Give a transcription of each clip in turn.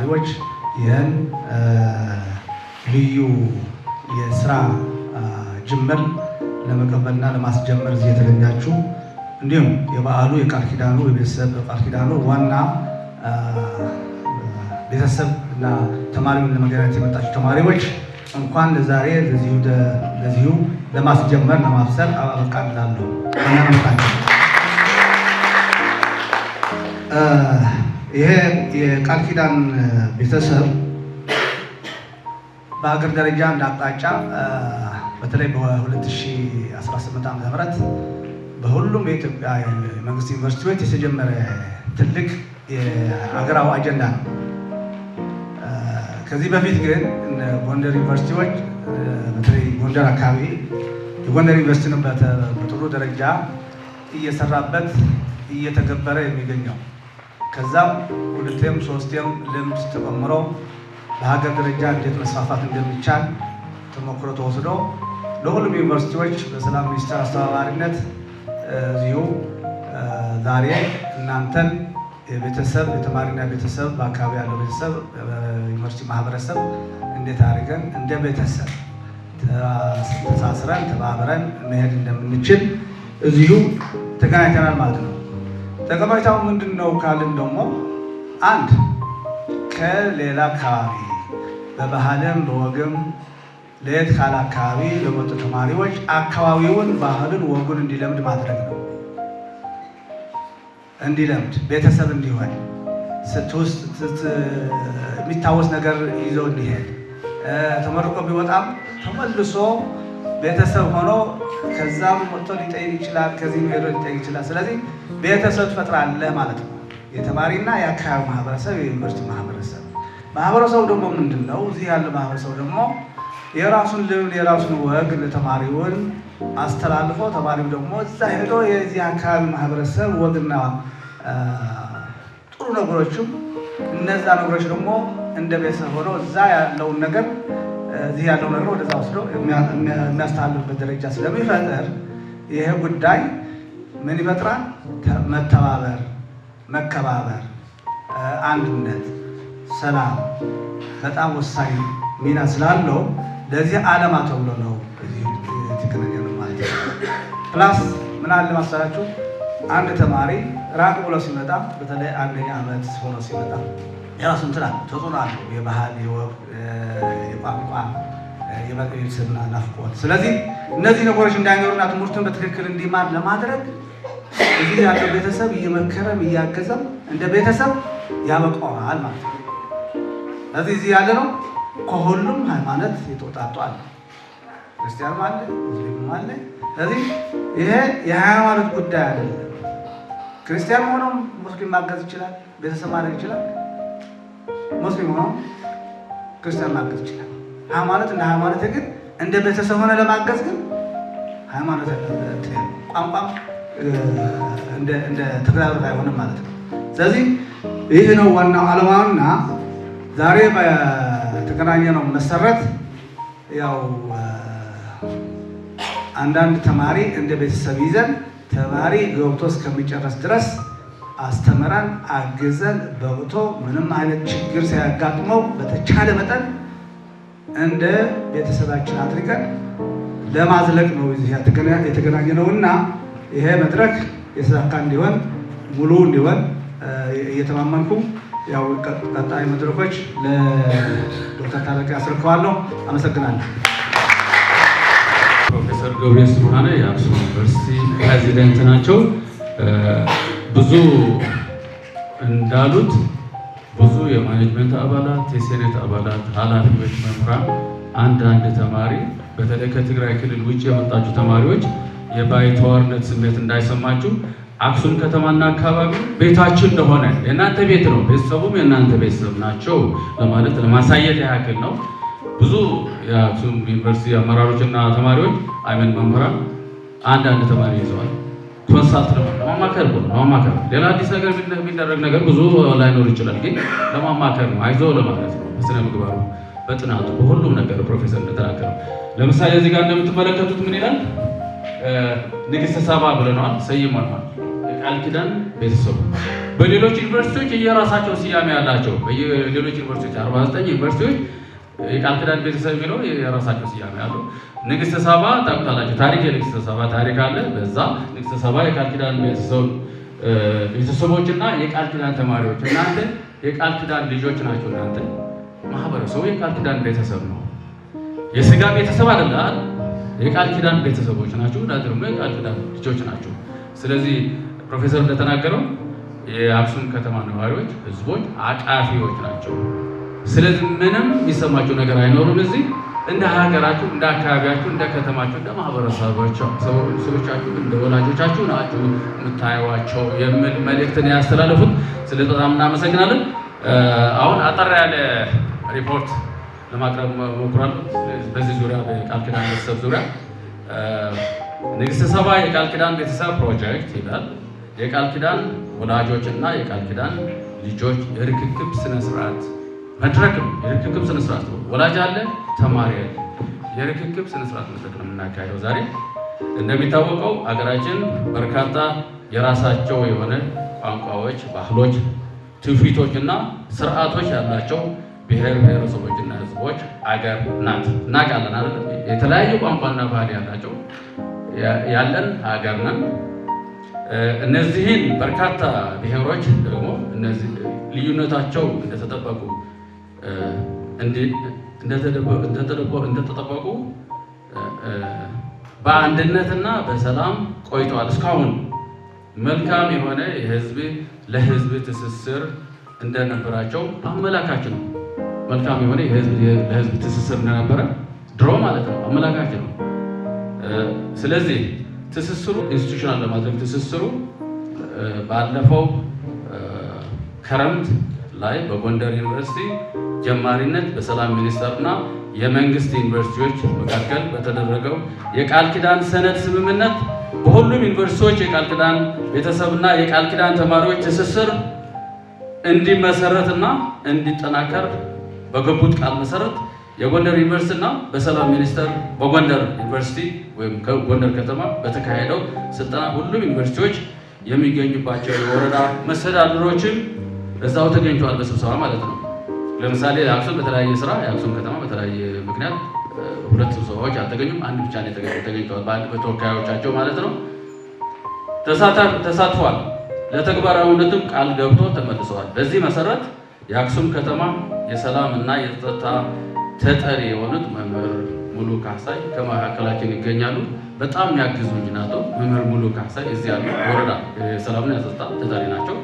ተማሪዎች ይህን ልዩ የስራ ጅምር ለመቀበልና ለማስጀመር እዚህ የተገኛችሁ እንዲሁም የበዓሉ የቃል ኪዳኑ የቤተሰብ ቃል ኪዳኑ ዋና ቤተሰብ እና ተማሪውን ለመገናኘት የመጣችሁ ተማሪዎች እንኳን ለዛሬ ለዚሁ ለማስጀመር ለማብሰር አበቃን እላለሁ። ይሄ የቃል ኪዳን ቤተሰብ በሀገር ደረጃ እንደ አቅጣጫ በተለይ በ2018 ዓ.ም በሁሉም የኢትዮጵያ መንግስት ዩኒቨርሲቲዎች የተጀመረ ትልቅ የሀገራዊ አጀንዳ ነው። ከዚህ በፊት ግን ጎንደር ዩኒቨርሲቲዎች በተለይ ጎንደር አካባቢ የጎንደር ዩኒቨርሲቲ ነው በጥሩ ደረጃ እየሰራበት እየተገበረ የሚገኘው። ከዛም ሁለቴም ሶስቴም ልምድ ተቀምሮ በሀገር ደረጃ እንዴት መስፋፋት እንደሚቻል ተሞክሮ ተወስዶ ለሁሉም ዩኒቨርሲቲዎች በሰላም ሚኒስቴር አስተባባሪነት እዚሁ ዛሬ እናንተን የቤተሰብ የተማሪና ቤተሰብ በአካባቢ ያለው ቤተሰብ ዩኒቨርሲቲ ማህበረሰብ እንዴት አድርገን እንደ ቤተሰብ ተሳስረን ተባብረን መሄድ እንደምንችል እዚሁ ተገናኝተናል ማለት ነው። ጠቀሜታው ምንድን ነው ካልን ደግሞ አንድ ከሌላ አካባቢ በባህልም በወግም ለየት ካለ አካባቢ ለመጡ ተማሪዎች አካባቢውን ባህልን ወጉን እንዲለምድ ማድረግ ነው። እንዲለምድ ቤተሰብ እንዲሆን የሚታወስ ነገር ይዞ እንዲሄድ ተመርቆ ቢወጣም ተመልሶ ቤተሰብ ሆኖ ከዛም ወጥቶ ሊጠይቅ ይችላል፣ ከዚህም ሄዶ ሊጠይቅ ይችላል። ስለዚህ ቤተሰብ ትፈጥራለህ ማለት ነው። የተማሪና የአካባቢ ማህበረሰብ የዩኒቨርሲቲ ማህበረሰቡ ደግሞ ምንድን ነው? እዚህ ያለ ማህበረሰቡ ደግሞ የራሱን ልምድ የራሱን ወግ ለተማሪውን አስተላልፎ ተማሪው ደግሞ እዛ ሄዶ የዚህ አካባቢ ማህበረሰብ ወግና ጥሩ ነገሮችም እነዛ ነገሮች ደግሞ እንደ ቤተሰብ ሆኖ እዛ ያለውን ነገር እዚህ ያለው ነገር ወደዛ ወስዶ የሚያስተላልፍበት ደረጃ ስለሚፈጠር ይሄ ጉዳይ ምን ይፈጥራል? መተባበር፣ መከባበር፣ አንድነት፣ ሰላም በጣም ወሳኝ ሚና ስላለው ለዚህ ዓላማ ተብሎ ነው እዚህ የተገናኘነው ማለት ነው። ፕላስ ምን አለ መሰላችሁ? አንድ ተማሪ ራቅ ብሎ ሲመጣ በተለይ አንደኛ ዓመት ሆኖ ሲመጣ የራሱ ተጽዕኖ አለው። የባህል፣ የወግ፣ የቋንቋ፣ የቤተሰብና ናፍቆት። ስለዚህ እነዚህ ነገሮች እንዳይኖሩና ትምህርቱን በትክክል እንዲማር ለማድረግ እዚህ ያለው ቤተሰብ እየመከረም እያገዘም እንደ ቤተሰብ ያበቃዋል ማለት ነው። ስለዚህ እዚህ ያለ ነው ከሁሉም ሃይማኖት የተውጣጡ አለ። ክርስቲያንም አለ፣ ሙስሊምም አለ። ስለዚህ ይሄ የሃይማኖት ጉዳይ አይደለም። ክርስቲያን ሆኖ ሙስሊም ማገዝ ይችላል፣ ቤተሰብ ማድረግ ይችላል። ሙስሊም ሆኖ ክርስቲያን ማገዝ ይችላል። ሃይማኖት እንደ ሃይማኖት ግን እንደ ቤተሰብ ሆነ ለማገዝ ግን ሃይማኖት ቋንቋም እንደ ተግዳሮት አይሆንም ማለት ነው። ስለዚህ ይህ ነው ዋናው ዓላማውና ዛሬ በተገናኘነው መሰረት ያው አንዳንድ ተማሪ እንደ ቤተሰብ ይዘን ተማሪ ገብቶ እስከሚጨርስ ድረስ አስተምረን አግዘን በብቶ ምንም አይነት ችግር ሳያጋጥመው በተቻለ መጠን እንደ ቤተሰባችን አድርገን ለማዝለቅ ነው እዚህ የተገናኘነውና ይሄ መድረክ የተሳካ እንዲሆን ሙሉ እንዲሆን እየተማመንኩ ያው ቀጣይ መድረኮች ለዶክተር ታረቀ ያስረክባለሁ። አመሰግናለሁ። ፕሮፌሰር ገብሬ ስብሃነ የአክሱም ዩኒቨርሲቲ ፕሬዚደንት ናቸው። ብዙ እንዳሉት ብዙ የማኔጅመንት አባላት፣ የሴኔት አባላት፣ ኃላፊዎች፣ መምህራን አንዳንድ ተማሪ በተለይ ከትግራይ ክልል ውጭ የመጣችሁ ተማሪዎች የባይተዋርነት ስሜት እንዳይሰማችሁ አክሱም ከተማና አካባቢ ቤታችን እንደሆነ የእናንተ ቤት ነው፣ ቤተሰቡም የእናንተ ቤተሰብ ናቸው ለማለት ለማሳየት ያክል ነው። ብዙ የአክሱም ዩኒቨርሲቲ አመራሮችና ተማሪዎች አይመን መምህራን አንዳንድ ተማሪ ይዘዋል። ኮንሳልት ለማማከር ነው። ለማማከር ሌላ አዲስ ነገር የሚደረግ ነገር ብዙ ላይኖር ይችላል፣ ግን ለማማከር ነው፣ አይዞህ ለማለት ነው። በስነ ምግባሩ፣ በጥናቱ፣ በሁሉም ነገር ፕሮፌሰር እንደተናገረው ለምሳሌ እዚህ ጋር እንደምትመለከቱት ምን ይላል? ንግሥተ ሳባ ብለናል፣ ሰይመናል። የቃል ኪዳን ቤተሰቡ በሌሎች ዩኒቨርሲቲዎች የራሳቸው ስያሜ ያላቸው በሌሎች ዩኒቨርሲቲዎች 49 ዩኒቨርሲቲዎች የቃል ኪዳን ቤተሰብ የሚለው የራሳቸው ስያሜ አሉ። ንግስተ ሳባ ታውቃላችሁ። ታሪክ የንግስተ ሳባ ታሪክ አለ። በዛ ንግስተ ሳባ የቃል ኪዳን ቤተሰቦችና የቃል ኪዳን ተማሪዎች እናንተ የቃል ኪዳን ልጆች ናቸው። እናንተ ማህበረሰቡ የቃል ኪዳን ቤተሰብ ነው። የስጋ ቤተሰብ አይደለም። የቃል ኪዳን ቤተሰቦች ናቸው። ደግሞ የቃል ኪዳን ልጆች ናቸው። ስለዚህ ፕሮፌሰር እንደተናገረው የአክሱም ከተማ ነዋሪዎች ህዝቦች አቃፊዎች ናቸው። ስለዚህ ምንም የሚሰማቸው ነገር አይኖርም። እዚህ እንደ ሀገራችሁ፣ እንደ አካባቢያችሁ፣ እንደ ከተማችሁ፣ እንደ ማህበረሰቦቻችሁ፣ እንደ ወላጆቻችሁ ናችሁ የምታዩዋቸው የሚል መልእክትን ያስተላለፉት። ስለዚህ በጣም እናመሰግናለን። አሁን አጠር ያለ ሪፖርት ለማቅረብ ሞክራለሁ። በዚህ ዙሪያ በቃል ኪዳን ቤተሰብ ዙሪያ ንግስተ ሳባ የቃል ኪዳን ቤተሰብ ፕሮጀክት ይላል። የቃል ኪዳን ወላጆችና የቃል ኪዳን ልጆች የርክክብ ስነስርዓት መድረክ ነው። የርክክብ ስነስርዓት ነው። ወላጅ አለ፣ ተማሪ አለ። የርክክብ ስነስርዓት መድረክ ነው የምናካሄደው ዛሬ። እንደሚታወቀው አገራችን በርካታ የራሳቸው የሆነ ቋንቋዎች፣ ባህሎች፣ ትውፊቶችና ስርዓቶች ያላቸው ብሔር ብሔረሰቦችና ህዝቦች አገር ናት። እናውቃለን አይደል? የተለያዩ ቋንቋና ባህል ያላቸው ያለን ሀገር ነን። እነዚህን በርካታ ብሔሮች ደግሞ እነዚህ ልዩነታቸው እንደተጠበቁ በአንድነትና በሰላም ቆይተዋል። እስካሁን መልካም የሆነ የህዝብ ለህዝብ ትስስር እንደነበራቸው አመላካች ነው። መልካም የሆነ የህዝብ ለህዝብ ትስስር እንደነበረ ድሮ ማለት ነው፣ አመላካች ነው። ስለዚህ ትስስሩ ኢንስቲትዩሽናል ለማድረግ ትስስሩ ባለፈው ክረምት ላይ በጎንደር ዩኒቨርሲቲ ጀማሪነት በሰላም ሚኒስቴርና የመንግስት ዩኒቨርሲቲዎች መካከል በተደረገው የቃል ኪዳን ሰነድ ስምምነት በሁሉም ዩኒቨርሲቲዎች የቃል ኪዳን ቤተሰብና የቃል ኪዳን ተማሪዎች ትስስር እንዲመሰረትና እንዲጠናከር በገቡት ቃል መሰረት የጎንደር ዩኒቨርሲቲና በሰላም ሚኒስቴር በጎንደር ዩኒቨርሲቲ ወይም ጎንደር ከተማ በተካሄደው ስልጠና ሁሉም ዩኒቨርሲቲዎች የሚገኙባቸው የወረዳ መስተዳድሮችም እዛው ተገኝተዋል፣ በስብሰባ ማለት ነው። ለምሳሌ አክሱም በተለያየ ስራ የአክሱም ከተማ በተለያየ ምክንያት 2 ስብሰባዎች አልተገኙም፣ አንድ ብቻ ነው ተገኝተዋል፣ በአንድ በተወካዮቻቸው ማለት ነው። ተሳትፏል። ለተግባራዊነትም ቃል ገብቶ ተመልሰዋል። በዚህ መሰረት የአክሱም ከተማ የሰላም እና የጸጥታ ተጠሪ የሆኑት መምህር ሙሉ ካሳይ ከመካከላችን ይገኛሉ። በጣም የሚያግዙኝ ናቸው። መምህር ሙሉ ካሳይ እዚህ ያሉ ወረዳ የሰላምና የጸጥታ ተጠሪ ናቸው፣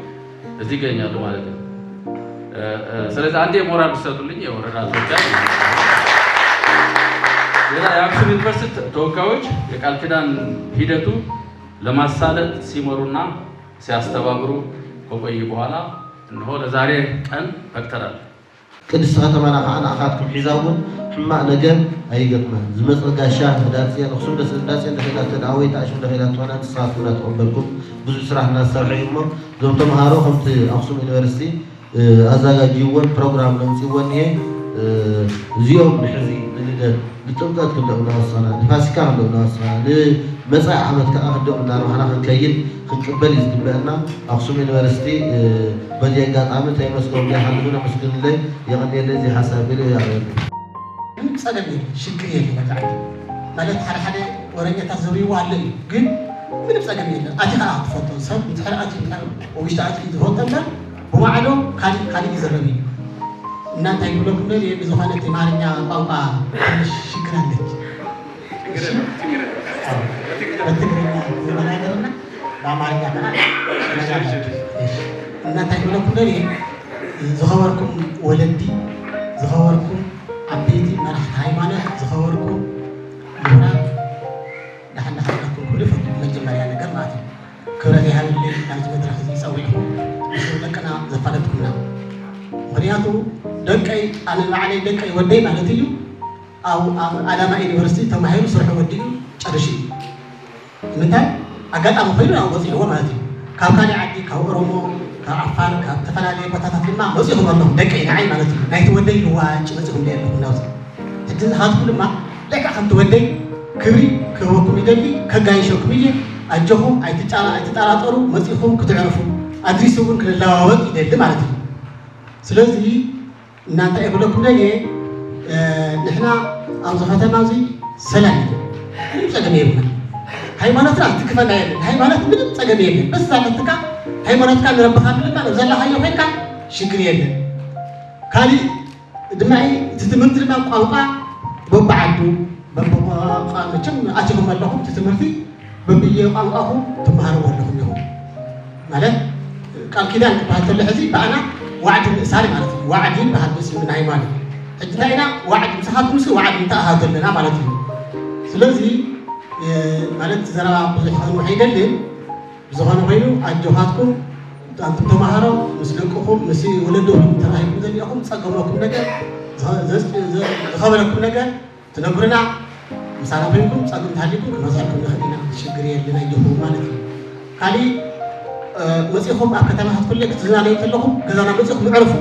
እዚህ ይገኛሉ ማለት ነው። ስለዚህ አንዴ ሞራል ብትሰጡልኝ የወረዳ ተወካይ። ሌላ የአክሱም ዩኒቨርሲቲ ተወካዮች የቃል ኪዳን ሂደቱ ለማሳለጥ ሲመሩና ሲያስተባብሩ ከቆዩ በኋላ እነሆ ለዛሬ ቀን በቅተናል። ቅድስት ከተማና ከዓ ንኣኻትኩም ሒዛ እውን ሕማቅ ነገር ኣይገጥመን ዝመፅእ ጋሻ ህዳፅን ኣክሱም ህዳፅን እንደኸይዳትን ኣወይ ተኣሽም እንደኸይዳትሆነ ንስኻትኩም እናተቐበልኩም ብዙ ስራሕ እናሰርሑ እዩ እሞ እዞም ተምሃሮ ከምቲ ኣክሱም ዩኒቨርሲቲ ኣዘጋጅዎን ፕሮግራም ነምፅዎን እየ እዚኦም ንሕዚ ንልደት ንጥምቀት ክንደው እናወሰና ንፋሲካ ክንደው እናወሰና ንመፃኢ ዓመት ከዓ ክንደው እናርባሕና ክንከይድ ክንቅበል እዩ ዝግበአና። ኣክሱም ዩኒቨርሲቲ በዚ ኣጋጣሚ ተይመስገን ሓንዱን ኣመስግንለይ የቀኒየለይ እዚ ሓሳብ ኢሉ ያርበሉ ፀገም የለ ሽግር የለ መጋዓት ማለት ሓደ ወረኛታት ዘብይዎ ኣለ እዩ ግን ምንም ፀገም የለ ኣቲ ከዓ ትፈቶ ሰብ እንድሕር ኣቲ ውሽጢ ኣቲ ዝፈቶ እምበር ብባዕሎም ካሊእ ይዘረብ እዩ። እናንተ ይብለኩም ለ ብዝኾነ የአማርኛ ቋንቋ ትንሽ ችግር አለች። በትግርኛ ዘመናገርና በአማርኛ እናንተ ይብለኩም ለ ዝኸበርኩም ወለዲ ዝኸበርኩም ዓበይቲ መራሕቲ ሃይማኖት ዝኸበርኩም ምሁራን ዳሓንዳሓልኩም ኩሉ ይፈቱ መጀመርያ ነገር ማለት እዩ። ክብረት ይሃብልይ ናብዚ መድረክ እዚ ፀዊዕኩም ምስ ደቅና ዘፋለጥኩምና ምክንያቱ ደቀይ ኣነ ባዕለይ ደቀይ ወደይ ማለት እዩ ኣብ ኣዳማ ዩኒቨርሲቲ ተማሂሩ ስርሑ ወዲኡ ጨርሽ እዩ። ንምንታይ ኣጋጣሚ ኮይኑ ኣብ ወፂእዎ ማለት እዩ። ካብ ካሊእ ዓዲ ካብ ኦሮሞ ካብ ዓፋር ካብ ዝተፈላለየ ቦታታት ድማ መፂኹም ኣለኹም ደቀይ ንዓይ ማለት እዩ። ናይቲ ወደይ ልዋጭ መፂኹም ደ ኣለኹም ናብዚ ሕጂ ንኻትኩም ድማ ደቂ ከምቲ ወደይ ክብሪ ክህበኩም ይደሊ ከጋይሸኩም እየ ኣጀኹም ኣይትጠራጠሩ መፂኹም ክትዕርፉ አድሪሱን ከላዋወጥ ይደል ማለት ነው ስለዚህ እናንተ ይብለኩም ለኔ ንሕና ኣብ ከተማ እዚ ሰላም ምንም ፀገም የለን ሃይማኖትና ትክፈና የለን ሃይማኖት ምንም ፀገም የለን በስ ዛለትካ ሃይማኖትካ ንረብኻልና ዘላሃዮ ኮይንካ ሽግር የለን ካሊ ድማይ ትትምህርት ድማ ቋንቋ በባዓዱ በባቋመችም አትኩም አለኩም ትትምህርቲ በብየ ቋንቋኩም ትማሃሩ አለኩም ነው ማለት ቃል ኪዳን ተባተለ ሕዚ ባና ዋዕድ ምእሳር ማለት ነው ዋዕድ በሐዲስ ምን ሃይማኖት እጅታይና ዋዕድ ምሳሓትኩም ስ ዋዕድ እንተኣሃተለና ማለት ነው ስለዚህ ማለት ዘረባ ብዙሕ ኾኑ አይደለም ዝኾነ ኮይኑ ኣጆኻትኩም አንተም ተማሃሮ ምስለቁኹም ምስ ወለዶኩም ተራሂኩም ዘሊኹም ፀገሞኩም ነገር ዝኸበረኩም ነገር ትነግሩና ምሳና ኮይንኩም ፀገም ታሊኩም ክመሳልኩም ንኽእልና ሽግር የለን ኣይኹም ማለት እዩ ካሊእ መፂኹም ኣብ ከተማታት ኩለ ክትዝናነዩ ከለኹም ገዛና መፂኹም ይዕርፉ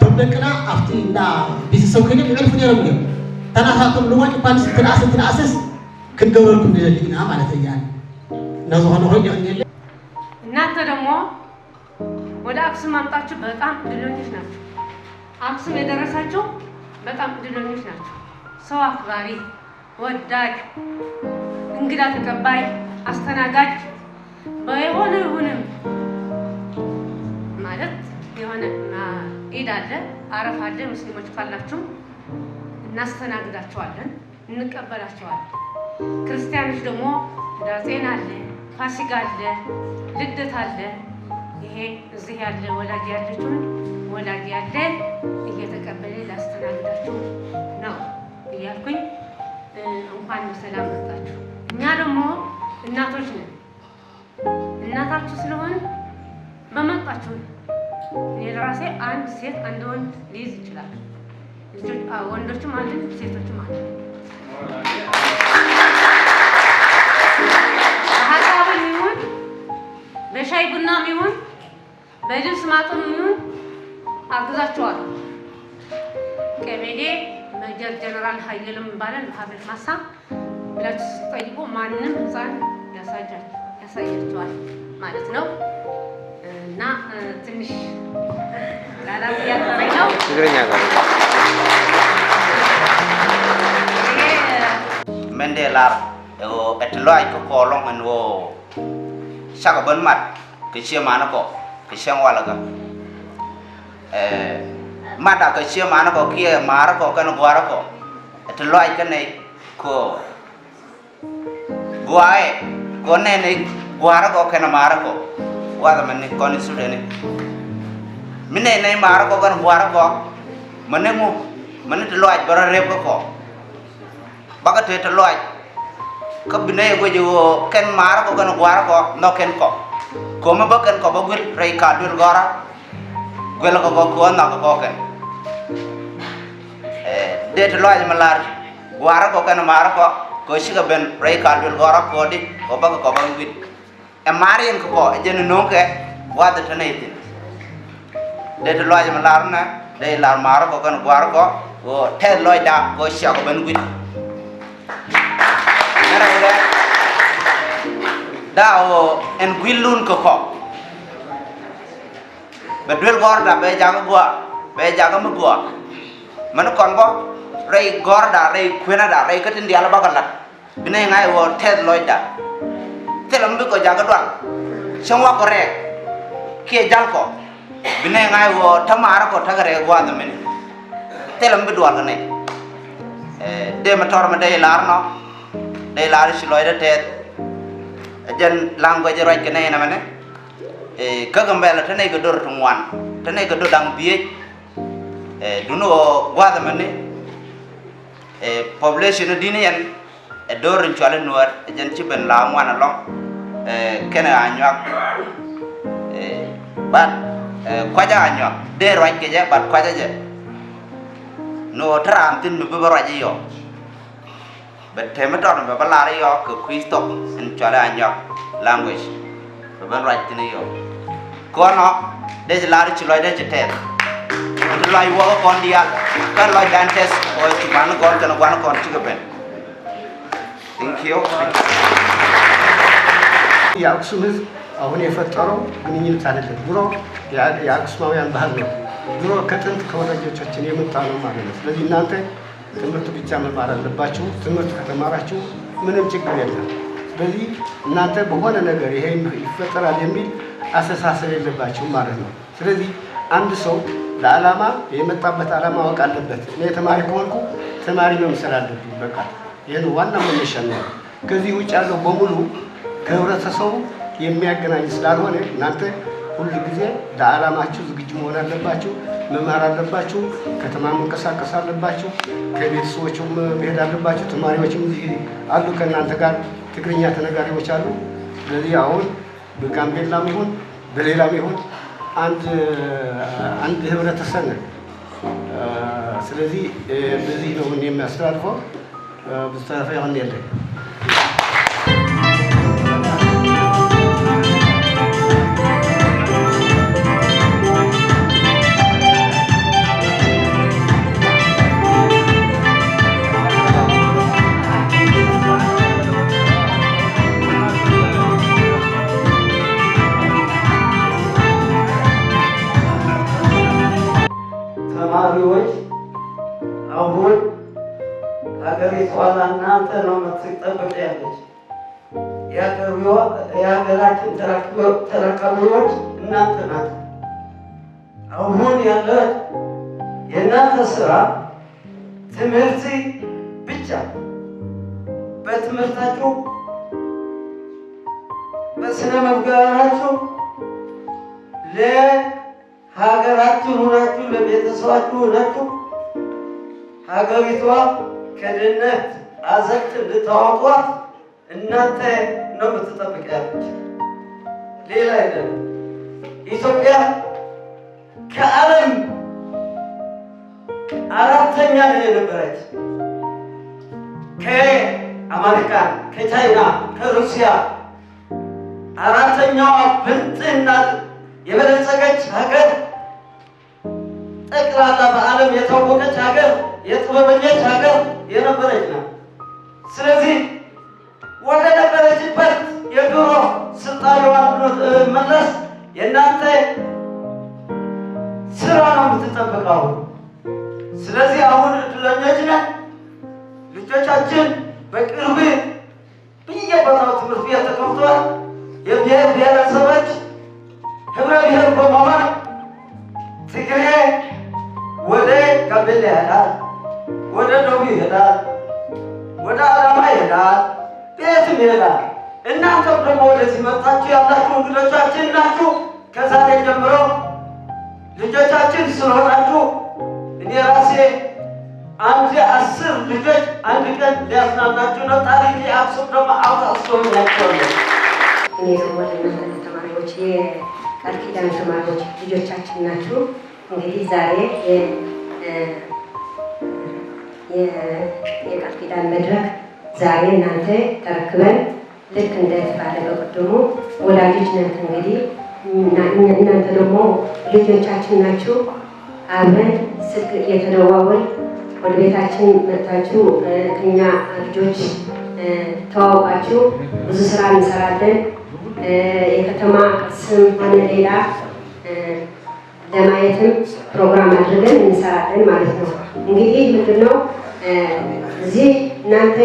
ቶም ደቅና ኣብቲ እንዳ ቤተሰብ ኮይኖም ይዕርፉ ነይሮም እዮም ተናታቶም ልዋጭ እኳ ትንኣሰስ ክንገብረልኩም ንደሊ ኢና ማለት እያ እና ዝኾነ ኮይኑ ይኽእል እናንተ ደግሞ ወደ አክሱም ማምጣችሁ በጣም እድለኞች ናችሁ አክሱም የደረሳችሁ በጣም እድለኞች ናችሁ ሰው አክባሪ ወዳጅ እንግዳ ተቀባይ አስተናጋጅ በየሆነ ይሁንም ማለት የሆነ ኢድ አለ አረፋ አለ ሙስሊሞች ካላችሁ እናስተናግዳችኋለን እንቀበላችኋለን ክርስቲያኖች ደግሞ ዳጼን አለ ፋሲካ አለ ልደት አለ ይሄ እዚህ ያለ ወላጅ ያለችውን ወላጅ ያለ እየተቀበለ ላስተናግዳችሁ ነው እያልኩኝ እንኳን በሰላም መጣችሁ እኛ ደግሞ እናቶች ነን እናታችሁ ስለሆነ በመጣችሁ እኔ ለራሴ አንድ ሴት አንድ ወንድ ሊይዝ ይችላል ልጆች ወንዶችም አሉ ሴቶችም አሉ ሀሳብም ይሁን በሻይ ቡናም ይሁን በልብስ ማጠብም ይሁን አግዛችኋለሁ ቀበሌ ሜጀር ጀነራል ኃይለም ይባላል ሀበል ማሳ ብላችሁ ስትጠይቁ ማንንም ህፃን ያሳያችኋል ማለት ነው እና ትንሽ ላላስ ያጠረኝ ነው ትግርኛ ጋር መንዴላር etloy ko kolong anwo saka ban mat ke chia mana ko ke siang wala ga mata ke chia mana ko kia mara ko kan gwara ko etloy kan nei ko guae ko nei gwara ko kan mara ko wala man ni ko ni sude ni mine nei mara ko kan gwara ko mane mu mane etloy bara rep ko baga te etloy kabinay ko jo ken mara ko kan gwara ko no ken ko me ba ken ko ba gul rei ka dul gora gol ko na ko ken de to loy malar gwara ko kan mara ko shiga ben rei ka dul gora ko di ko ba gul e mari en ko je no ke wa de tanay tin de to loy malar na de lar mara ko kan gwara ko the loy da ko shiga ben gul dao en guilun ko bedul gor da be jaga mu gua man kon bo rei gor da rei kwena da rei katin dia la bagalat bine ngai wo thed loida telam bi ko jaga dwal changwa ko re ke jal ko bine ngai wo tamara ko tagare gwa da men telam bi dwal ne de ma tor ma de larno de lar si loida ted jen language right ke nei na mane ka gambela tane ko dor tungwan tane ko do dang biye duno gwa da mane population dini yan dor chwale nuar jen ci ben la mwana long kena anyak bat kwaja anyak de right ke je bat kwaja je no tram tin me ba right yo but temeton ba la yo ko kristo en chwale anyak language ba right tin yo ko no de la ri chloy de tet de la wo kon dia kan loy dantes o ci man kon tan wan kon ci ben thank you የአክሱም ህዝብ አሁን የፈጠረው ግንኙነት አይደለም። ድሮ የአክሱማውያን ባህል ነው። ድሮ ከጥንት ከወላጆቻችን የመጣ ነው ማለት ነው። ስለዚህ እናንተ ትምህርት ብቻ መማር አለባችሁ። ትምህርት ከተማራችሁ ምንም ችግር የለም። ስለዚህ እናንተ በሆነ ነገር ይሄ ይፈጠራል የሚል አስተሳሰብ የለባችሁም ማለት ነው። ስለዚህ አንድ ሰው ለዓላማ የመጣበት ዓላማ ማወቅ አለበት። እኔ ተማሪ ከሆንኩ ተማሪ መምሰል አለብኝ። በቃ ይህን ዋና መነሻ ነው። ከዚህ ውጭ ያለው በሙሉ ከህብረተሰቡ የሚያገናኝ ስላልሆነ እናንተ ሁሉ ጊዜ ለዓላማችሁ ዝግጁ መሆን አለባችሁ። መማር አለባችሁ። ከተማ መንቀሳቀስ አለባችሁ። ከቤተሰቦችም መሄድ አለባችሁ። ተማሪዎችም እዚህ አሉ ከእናንተ ጋር ትግርኛ ተነጋሪዎች አሉ። ስለዚህ አሁን በጋምቤላም ይሁን በሌላም ይሁን አንድ ህብረተሰብ ነው። ስለዚህ በዚህ ነው የሚያስተላልፈው። በስተረፈ ይሆን የለም። ተማሪዎች አሁን ሀገሪቷ እናንተ ነው የምትጠብቅ ያለች። የሀገራችን ተረካቢዎች እናንተ ናቸው። አሁን ያለ የእናንተ ስራ ትምህርት ብቻ። በትምህርታችሁ በስነ ምግባራችሁ ሀገራችሁ ሆናችሁ ለቤተሰባችሁ ሆናችሁ ሀገሪቷ ከድህነት አዘቅት እንድታወጧት እናንተ ነው የምትጠብቅ ያለች፣ ሌላ አይደለም። ኢትዮጵያ ከዓለም አራተኛ ላይ የነበረች ከአሜሪካን፣ ከቻይና፣ ከሩሲያ አራተኛዋ ብልጥና የበለጸገች ሀገር ጠቅላላ በዓለም የታወቀች ሀገር የጥበበኞች ሀገር የነበረች ነው። ስለዚህ ወደ ነበረችበት የድሮ ስልጣኔዋን መለስ የእናንተ ስራ ነው የምትጠብቀው። ስለዚህ አሁን እድለኞች ነን። ልጆቻችን በቅርብ በየቦታው ትምህርት ቤት ተከፍቷል። የብሔር ብሔረሰቦች ህብረ ብሔር በመሆን ትግሬ ወደ ጋምቤላ ይሄዳል፣ ወደ ደቡብ ይሄዳል፣ ወደ አዳማ ይሄዳል፣ ቤትም ይሄዳል። እናንተም ደግሞ ወደዚህ መጣችሁ ያላችሁ እንግዶቻችን ናችሁ። ከዛሬ ጀምሮ ልጆቻችን ስለሆናችሁ እኔ ራሴ 10 ልጆች አንድ ቀን ሊያዝናናችሁ ነው። ታሪክ አክሱም ደግሞ አውጣስቶኛቸው ነው። እኔ ደግሞ ለእናንተ ተማሪዎች የቃል ኪዳን ተማሪዎች ልጆቻችን ናችሁ። እንግዲህ ዛሬ የቃል ኪዳን መድረክ ዛሬ እናንተ ተረክበን ልክ እንደተባለ በቅድሙ ወላጆች ናት። እንግዲህ እናንተ ደግሞ ልጆቻችን ናችሁ። አብረን ስልክ እየተደዋወል ወደ ቤታችን መጥታችሁ ከኛ ልጆች ተዋውቃችሁ ብዙ ስራ እንሰራለን። የከተማ ቅርስም ሆነ ሌላ ለማየትም ፕሮግራም አድርገን እንሰራለን ማለት ነው። እንግዲህ ምንድነው እዚህ እናንተ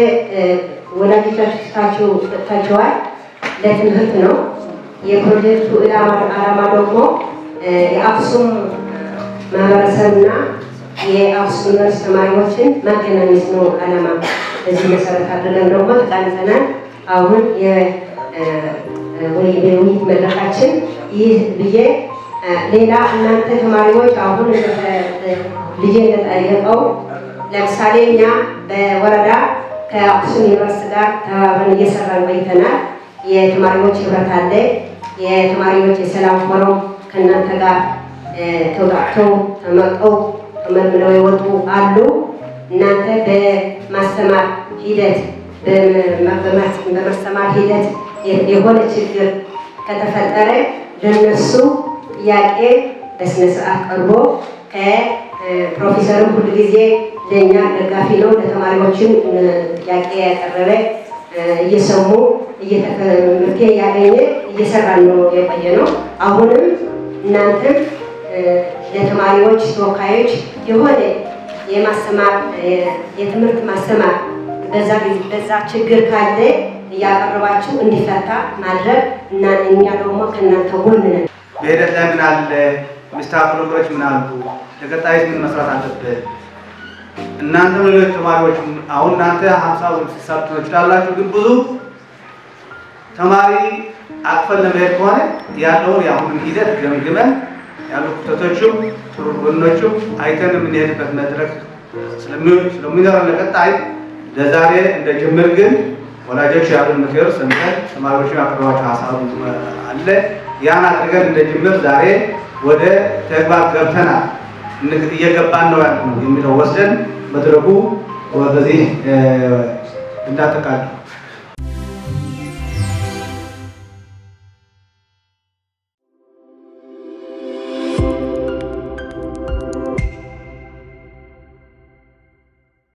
ወላጆቻችሁ መጥታችኋል፣ ለትምህርት ነው። የፕሮጀክቱ ዓላማ ደግሞ የአክሱም ማህበረሰብና የአክሱም ዩኒቨርሲቲ ተማሪዎችን ማገናኘት ነው ዓላማ። በዚህ መሰረት አድርገን ደግሞ ተቃንተናል። አሁን የውይይት መድረካችን ይህ ብዬ ሌላ እናንተ ተማሪዎች አሁን ልጄ እንደጠየቀው ለምሳሌ እኛ በወረዳ ከአክሱም ዩኒቨርሲቲ ጋር ተባብረን እየሰራን ቆይተናል። የተማሪዎች ህብረት አለ። የተማሪዎች የሰላም ፎረም ከእናንተ ጋር ተውጣጥተው ተመርጠው ተመልምለው የወጡ አሉ። እናንተ በማስተማር ሂደት በማስተማር ሂደት የሆነ ችግር ከተፈጠረ ለነሱ ጥያቄ በስነ ስርዓት ቀርቦ ከፕሮፌሰርም ሁሉ ጊዜ ለእኛ ደጋፊ ነው። ለተማሪዎችን ጥያቄ ያቀረበ እየሰሙ መፍትሄ ያገኘ እየሰራን ነው የቆየ ነው። አሁንም እናንተም ለተማሪዎች ተወካዮች የሆነ የማስተማር የትምህርት ማስተማር በዛ ችግር ካለ እያቀረባችሁ እንዲፈታ ማድረግ እና እኛ ደግሞ ከእናንተ ጎን ነን። በሂደት ላይ ምን አለ የሚስተካከሉ ነገሮች ምን አሉ፣ ለቀጣይስ ምን መስራት አለበት? እናንተ ሌሎች ተማሪዎች አሁን እናንተ 50 60 ትችላላችሁ፣ ግን ብዙ ተማሪ አቅፈን ለመሄድ ከሆነ ያለውን የአሁኑን ሂደት ገምግመን ያሉ ክፍተቶችም ጥሩ ጎኖችም አይተን የምንሄድበት መድረክ ስለሚኖረን ለቀጣይ ለዛሬ እንደ ጅምር ግን ወላጆች ያሉን ምክር ሰምተን ተማሪዎች ያቀረቧቸው ሀሳብ አለ። ያን አድርገን እንደ ጅምር ዛሬ ወደ ተግባር ገብተናል፣ እየገባን ነው የሚለው ወስደን መድረኩ በዚህ እንዳጠቃል